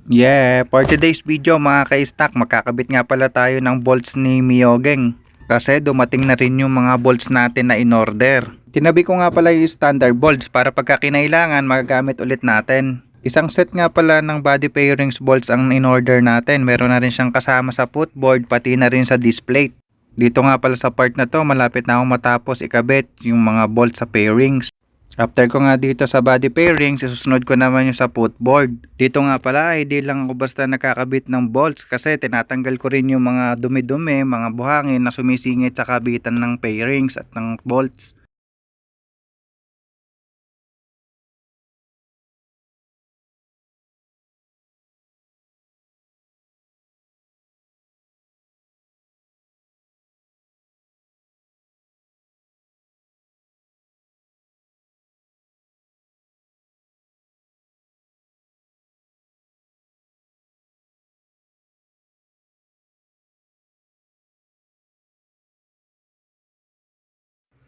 Yeah, for today's video mga ka-stack, makakabit nga pala tayo ng bolts ni Miyogeng. Kasi dumating na rin yung mga bolts natin na in-order. Tinabi ko nga pala yung standard bolts para pagka kinailangan magagamit ulit natin. Isang set nga pala ng body fairings bolts ang in-order natin. Meron na rin siyang kasama sa footboard pati na rin sa disc plate. Dito nga pala sa part na to, malapit na akong matapos ikabit yung mga bolts sa fairings. After ko nga dito sa body pairings, isusunod ko naman yung sa footboard. Dito nga pala, hindi lang ako basta nakakabit ng bolts kasi tinatanggal ko rin yung mga dumi-dumi, mga buhangin na sumisingit sa kabitan ng pairings at ng bolts.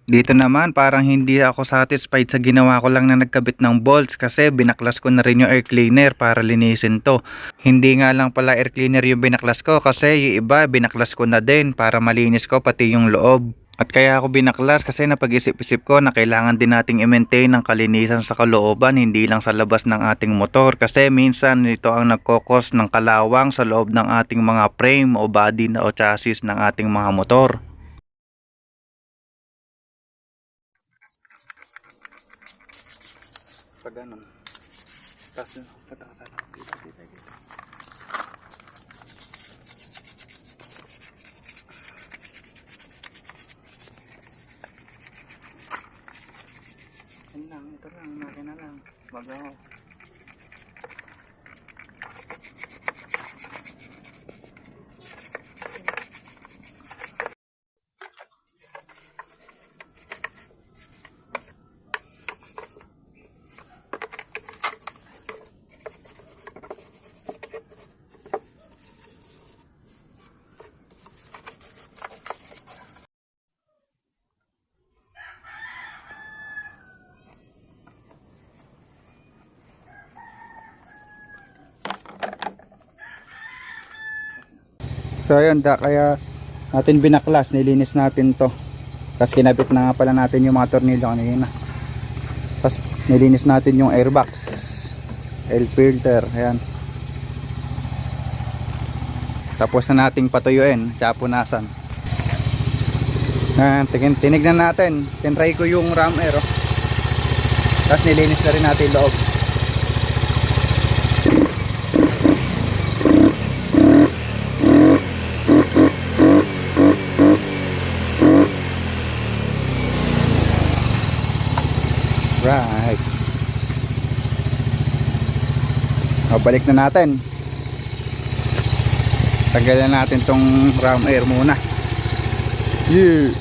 Dito naman parang hindi ako satisfied sa ginawa ko lang na nagkabit ng bolts kasi binaklas ko na rin yung air cleaner para linisin to. Hindi nga lang pala air cleaner yung binaklas ko kasi yung iba binaklas ko na din para malinis ko pati yung loob. At kaya ako binaklas kasi napag-isip-isip ko na kailangan din nating i-maintain ng kalinisan sa kalooban, hindi lang sa labas ng ating motor kasi minsan ito ang nagkokos ng kalawang sa loob ng ating mga frame o body o chassis ng ating mga motor. Pag ganun, tapos patakasan dito. Yan lang, ito lang, makina lang. Bago ako. So ayun, kaya natin binaklas, nilinis natin to. Tapos kinabit na nga pala natin yung mga tornilyo kanina. Tapos nilinis natin yung airbox, air filter, ayan. Tapos na nating patuyuin, tsaka punasan. Tinignan natin, tinry ko yung ram air, oh. Tapos nilinis na rin natin loob. Right. Balik na natin. Tanggalan natin tong ram air muna. Yeah.